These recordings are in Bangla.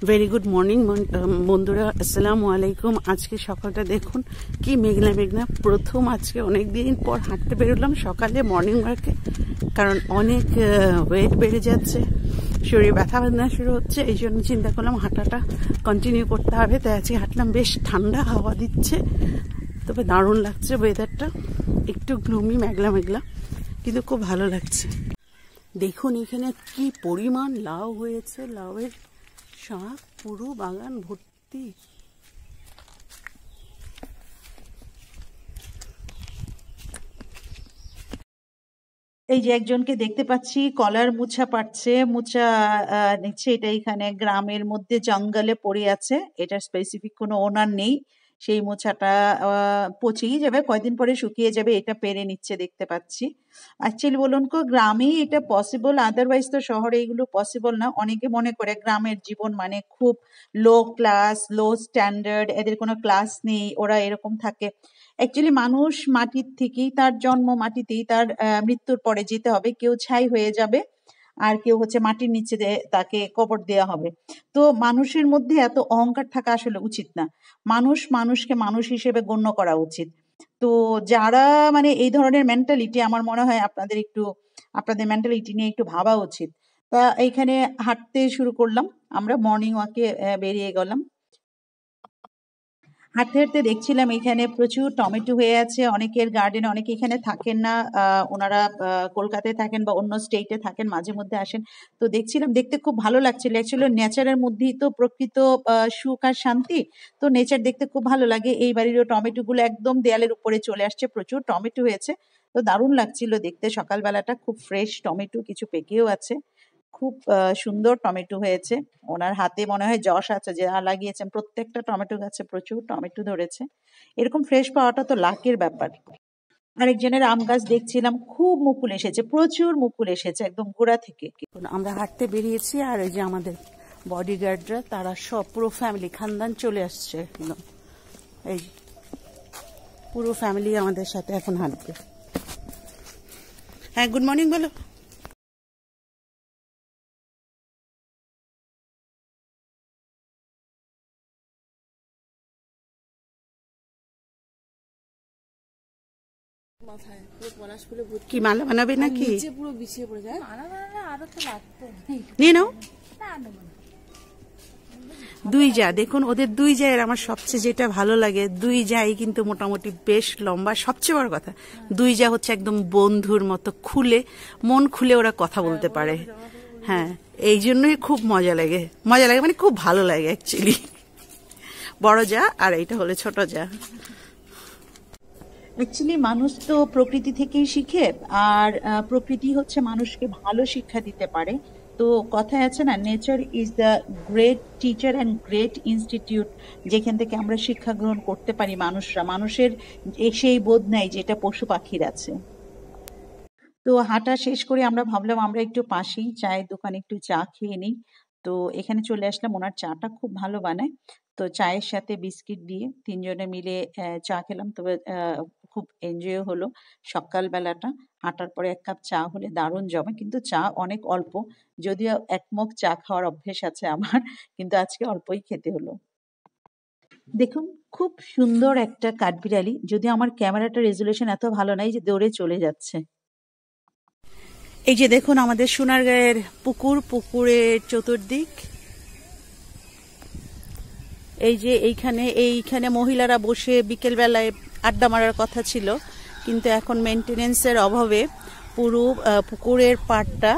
ভেরি গুড মর্নিং বন্ধুরা, আসসালামু আলাইকুম। আজকে সকালটা দেখুন কি মেঘলা মেঘলা। প্রথম আজকে অনেক দিন পর হাঁটতে বেরোলাম সকালে মর্নিং ওয়ার্কে, কারণ অনেক ওয়েট বেড়ে যাচ্ছে, শরীরে ব্যথা বেদনা শুরু হচ্ছে। এই জন্য চিন্তা করলাম হাঁটাটা কন্টিনিউ করতে হবে। তাই আজকে হাঁটলাম, বেশ ঠান্ডা হাওয়া দিচ্ছে, তবে দারুণ লাগছে ওয়েদারটা। একটু গ্লুমি মেঘলা মেঘলা, কিন্তু খুব ভালো লাগছে। দেখুন এখানে কি পরিমাণ লাউ হয়েছে, লাউয়ের শাক পুরো বাগান ভর্তি। এই যে একজনকে দেখতে পাচ্ছি কলার মুছা পাচ্ছে, মুছা নিচ্ছে। এটা এখানে গ্রামের মধ্যে জঙ্গলে পড়ে আছে, এটা স্পেসিফিক কোনো ওনার নেই। সেই মোছাটা পচেই যাবে, কয়দিন পরে শুকিয়ে যাবে, এটা পেরে নিচ্ছে দেখতে পাচ্ছি। অ্যাকচুয়ালি বলুন কো গ্রামে এটা পসিবল, আদারওয়াইজ তো শহরে এগুলো পসিবল না। অনেকে মনে করে গ্রামের জীবন মানে খুব লো ক্লাস, লো স্ট্যান্ডার্ড, এদের কোনো ক্লাস নেই, ওরা এরকম থাকে। অ্যাকচুয়ালি মানুষ মাটির থেকেই, তার জন্ম মাটিতেই, তার মৃত্যুর পরে যেতে হবে। কেউ ছাই হয়ে যাবে, আর কেউ হচ্ছে মাটির নিচে তাকে কবর দেওয়া হবে। তো মানুষের মধ্যে এত অহংকার থাকা আসলে উচিত না। মানুষ মানুষকে মানুষ হিসেবে গণ্য করা উচিত। তো যারা মানে এই ধরনের মেন্টালিটি, আমার মনে হয় আপনাদের মেন্টালিটি নিয়ে একটু ভাবা উচিত। তা এইখানে হাঁটতে শুরু করলাম, আমরা মর্নিং ওয়াকে বেরিয়ে গেলাম। হাঁটতে হাঁটতে দেখছিলাম এখানে প্রচুর টমেটো হয়ে আছে অনেকের গার্ডেনে। অনেকে এখানে থাকেন না, ওনারা কলকাতায় থাকেন বা অন্য স্টেটে থাকেন, মাঝে মধ্যে আসেন। তো দেখছিলাম, দেখতে খুব ভালো লাগছিল। অ্যাকচুয়ালি নেচারের মধ্যেই তো প্রকৃত সুখ আর শান্তি। তো নেচার দেখতে খুব ভালো লাগে। এই বাড়িরও টমেটো গুলো একদম দেয়ালের উপরে চলে আসছে, প্রচুর টমেটো হয়েছে। তো দারুণ লাগছিল দেখতে। সকালবেলাটা খুব ফ্রেশ টমেটো, কিছু পেকেও আছে। খুব সুন্দর টমেটো হয়েছে। ওনার হাতে মনে হয় যশ আছে, যা লাগিয়েছেন প্রত্যেকটা টমেটো গাছে প্রচুর টমেটো ধরেছে। এরকম ফ্রেশ পাওয়াটা তো লাকের ব্যাপার। আরেকজনের আম গাছ দেখছিলাম, খুব মুকুল এসেছে, প্রচুর মুকুল এসেছে একদম গোড়া থেকে। আমরা হাঁটতে বেরিয়েছি, আর এই যে আমাদের বডিগার্ডরা, তারা সব পুরো ফ্যামিলি খানদান চলে আসছে একদম। এই পুরো ফ্যামিলি আমাদের সাথে এখন হাঁটবে। হ্যাঁ, গুড মর্নিং বলো। কি মালা বানাবে নাকি? নিয়ে নাও। দুই যা, দেখুন ওদের দুই জায়ের আমার সবচেয়ে যেটা ভালো লাগে, দুই যাই কিন্তু মোটামুটি বেশ লম্বা। সবচেয়ে বড় কথা, দুই যা হচ্ছে একদম বন্ধুর মতো, খুলে মন খুলে ওরা কথা বলতে পারে। হ্যাঁ, এই জন্যই খুব মজা লাগে মানে খুব ভালো লাগে অ্যাকচুয়ালি। বড় যা আর এইটা হলো ছোট যা। অ্যাকচুয়ালি মানুষ তো প্রকৃতি থেকেই শিখে, আর প্রকৃতি হচ্ছে মানুষকে ভালো শিক্ষা দিতে পারে। তো কথায় আছে না, nature is the great teacher and great institute, যেখান থেকে আমরা শিক্ষা গ্রহণ করতে পারি। মানুষের সেই বোধ নাই যেটা পশু পাখির আছে। তো হাঁটা শেষ করে আমরা ভাবলাম আমরা একটু পাশেই চায়ের দোকানে একটু চা খেয়ে নিই। তো এখানে চলে আসলাম, ওনার চাটা খুব ভালো বানায়। তো চায়ের সাথে বিস্কিট দিয়ে তিনজনে মিলে চা খেলাম। তবে খুব এনজয় হলো সকালবেলাটা। হাঁটার পরে এক কাপ চা হলে দারুণ জমে, কিন্তু চা অনেক অল্প। যদিও এক মগ চা খাওয়ার অভ্যেস আছে আমার, কিন্তু আজকে অল্পই খেতে হলো। দেখুন খুব সুন্দর একটা কাঠবিড়ালি, যদিও আমার ক্যামেরাটা রেজুলেশন এত ভালো নাই, যে দৌড়ে চলে যাচ্ছে। এই যে দেখুন আমাদের সোনারগাঁয়ের পুকুরের চতুর্দিক। এই যে এইখানে মহিলারা বসে বিকেল বেলায় আড্ডা মারার কথা ছিল, কিন্তু এখন মেনটেনেন্সের অভাবে পুরো পুকুরের পাড়টা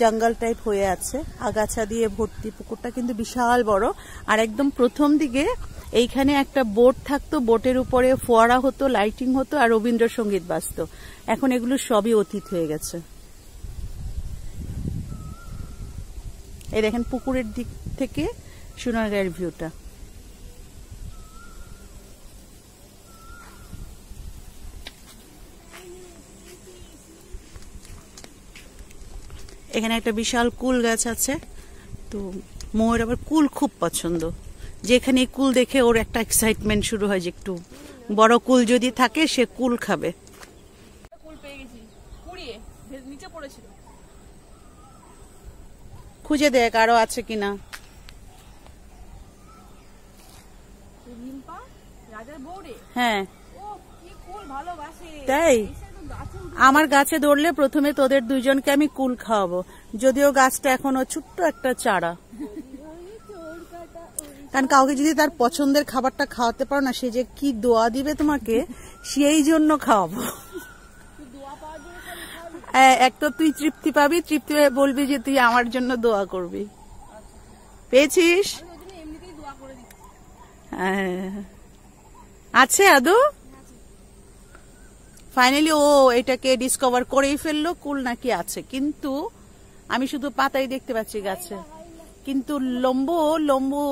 জঙ্গল টাইপ হয়ে আছে, আগাছা দিয়ে ভর্তি। পুকুরটা কিন্তু বিশাল বড়। আর একদম প্রথম দিকে এইখানে একটা বোট থাকতো, বোটের উপরে ফোয়ারা হতো, লাইটিং হতো, আর রবীন্দ্রসঙ্গীত বাজতো। এখন এগুলো সবই অতীত হয়ে গেছে। এই দেখেন পুকুরের দিক থেকে সোনারগাঁয়ের ভিউটা। এখানে একটা বিশাল কুল গাছ আছে। তো মোয়ের আবার কুল খুব পছন্দ, যেখানে কুল দেখে ওর একটা এক্সাইটমেন্ট শুরু হয় যে একটু বড় কুল যদি থাকে সে কুল খাবে। খুঁজে দেখ আরো আছে কিনা। হ্যাঁ তাই আমার গাছে ধরলে প্রথমে তোদের দুইজনকে আমি কুল খাওয়াবো, যদিও গাছটা এখনো ছোট্ট একটা চারা। কারণ কাউকে যদি তার পছন্দের খাবারটা খাওয়াতে পারো না, সে যে কি দোয়া দিবে তোমাকে, সেই জন্য খাওয়াবো। এক তো তুই তৃপ্তি পাবি, তৃপ্তি হয়ে বলবি যে তুই আমার জন্য দোয়া করবি। পেয়েছিস? আছে আদৌ? ফাইনালি ও এটাকে ডিসকভার করেই ফেললো কুল নাকি আছে, কিন্তু আমি শুধু পাতাই দেখতে পাচ্ছি গাছে, কিন্তু লম্বু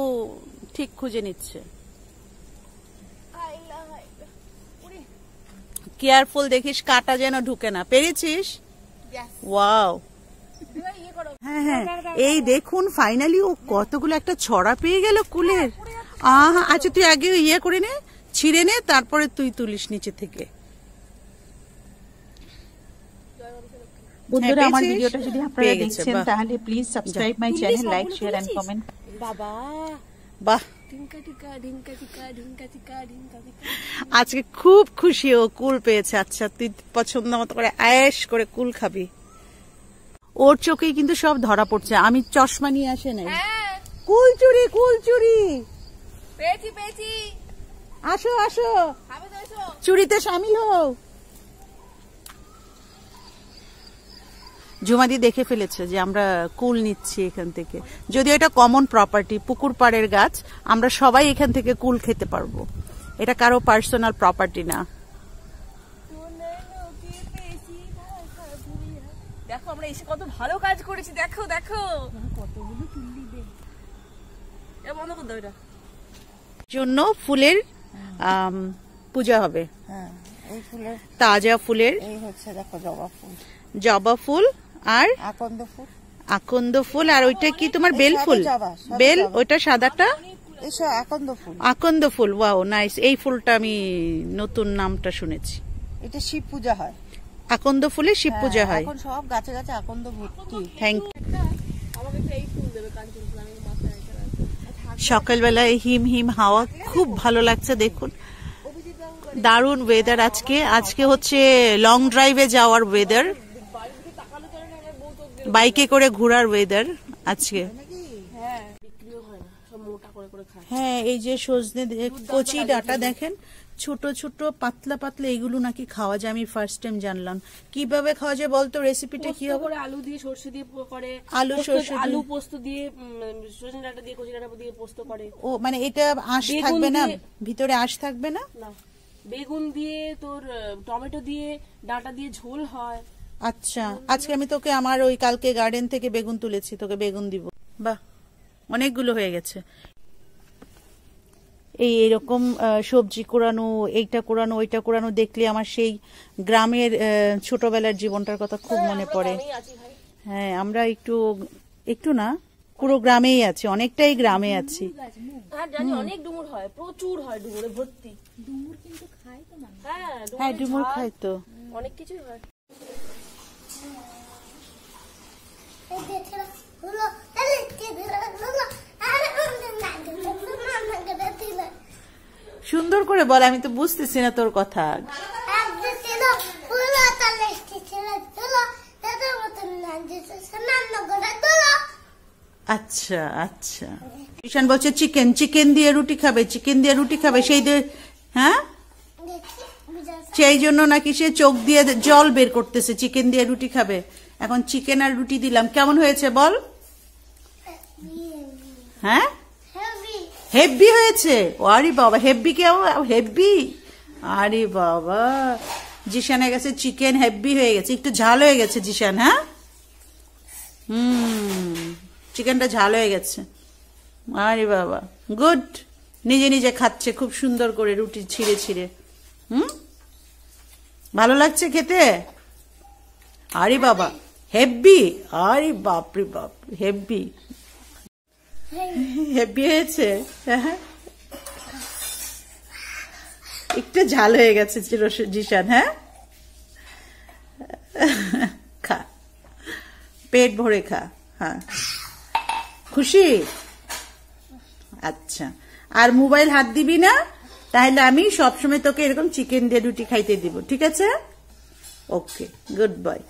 ঠিক খুঁজে নিচ্ছে। কেয়ারফুল দেখিস কাটা যেন ঢুকে না। পেরেছিস? ওয়াও। হ্যাঁ হ্যাঁ, এই দেখুন ফাইনালি ও কতগুলো একটা ছড়া পেয়ে গেল কুলের। আচ্ছা তুই আগে ইয়ে করে নে, ছিঁড়ে নে, তারপরে তুই তুলিস নিচে থেকে। বন্ধুরা আমার ভিডিওটা যদি আপনারা দেখছেন তাহলে please subscribe my channel, like share and comment. বাবা বাহ, আজকে খুব খুশি ও কুল পেয়েছে। আচ্ছা তুই পছন্দ মতো করে আয়েশ করে কুল খাবি। ওর চোখেই কিন্তু সব ধরা পড়ছে, আমি চশমা নিয়ে আসে নাই। কুল চুরি, কুল চুরি। পেয়েছি। আসো আসো, চুরিতে শামিল হও। জুমাদি দেখে ফেলেছে যে আমরা কুল নিচ্ছি এখান থেকে, যদিও এটা কমন প্রপার্টি, পুকুর পাড়ের গাছ, আমরা সবাই এখান থেকে কুল খেতে পারবো, এটা কারো পার্সোনাল প্রপার্টি না। দেখো আমরা এসে কত ভালো কাজ করেছি, দেখো দেখো কতগুলো তুললি দে। এটা বন্ধ করে দাও, এটা জন্য ফুলের পূজা হবে। হ্যাঁ, এই ফুলের তাজা ফুলের, এই হচ্ছে দেখো জবা ফুল, জবা ফুল আর আকন্দ ফুল, আর ওইটা কি তোমার বেল ফুল? বেল, ওইটা সাদাটা আকন্দ ফুল। ওয়াও নাইস, এই ফুলটা আমি নতুন নামটা শুনেছি। এটা শিব পূজা হয়, আকন্দ ফুলে শিব পূজা হয়। এখন সব গাছে গাছে আকন্দ ভর্তি। Thank you. সকালবেলায় হিম হিম হাওয়া, খুব ভালো লাগছে। দেখুন দারুণ ওয়েদার আজকে। আজকে হচ্ছে লং ড্রাইভে যাওয়ার ওয়েদার, বাইকে করে ঘোরার ওয়েদার আজকে। হ্যাঁ, এই যে সজনে কচি ডাটা দেখেন, ছোট ছোট পাতলা পাতলা, এগুলো নাকি খাওয়া যায়। আমি ফার্স্ট টাইম জানলাম। কিভাবে খাওয়া যায় বলতো? রেসিপিটা কি হবে? আলু দিয়ে সরষে দিয়ে করে, আলু সরষে আলু পোস্ত দিয়ে, সজনে ডাটা দিয়ে, কচি ডাটা দিয়ে পোস্ত করে। ও মানে এটা আঁশ থাকবে না, ভিতরে আঁশ থাকবে না? না, বেগুন দিয়ে, তোর টমেটো দিয়ে, ডাটা দিয়ে ঝোল হয়। আচ্ছা, আজকে আমি তোকে আমার ওই কালকে গার্ডেন থেকে বেগুন তুলেছি, তোকে বেগুন দিব। বাহ, অনেকগুলো হয়ে গেছে। এই এরকম সবজি কোরানো, এইটা কোরানো, ওইটা কোরানো দেখলে আমার সেই গ্রামের ছোটবেলার জীবনটার কথা খুব মনে পড়ে। হ্যাঁ, আমরা একটু না, পুরো গ্রামেই আছি, অনেকটাই গ্রামে আছি। জানি অনেক ডুমুর হয়, প্রচুর হয়, ডুমুরে ভর্তি। ডুমুর কিন্তু খায় তো মানুষ। হ্যাঁ, ডুমুর খায় তো, অনেক কিছুই হয়। সুন্দর করে বল, আমি তো বুঝতেছি না তোর কথা। আচ্ছা আচ্ছা, ঈশান বলছে চিকেন দিয়ে রুটি খাবে, চিকেন দিয়ে রুটি খাবে, সেই হ্যাঁ, সেই জন্য নাকি সে চোখ দিয়ে জল বের করতেছে, চিকেন দিয়ে রুটি খাবে। এখন চিকেন আর রুটি দিলাম, কেমন হয়েছে বল? হ্যাঁ, হেভি হয়েছে। আরে বাবা, হেভি কেমন? হেভি, আরে বাবা, জিশানের কাছে চিকেন হেভি হয়ে গেছে, একটু ঝাল হয়ে গেছে জিশান। হ্যাঁ, চিকেনটা ঝাল হয়ে গেছে। আরে বাবা, গুড, নিজে নিজে খাচ্ছে খুব সুন্দর করে রুটি ছিঁড়ে ছিঁড়ে। ভালো লাগছে খেতে? আরে বাবা, হেভি, আরে বাপরে বাপ, হেভি হেভি হয়েছে। একটু ঝাল হয়ে গেছে জিশান। হ্যাঁ, খা, পেট ভরে খা। হ্যাঁ, খুশি? আচ্ছা, আর মোবাইল হাত দিবি না, তাহলে আমি সবসময় তোকে এরকম চিকেন দিয়ে রুটি খাইতে দিব, ঠিক আছে? ওকে, গুড বয়।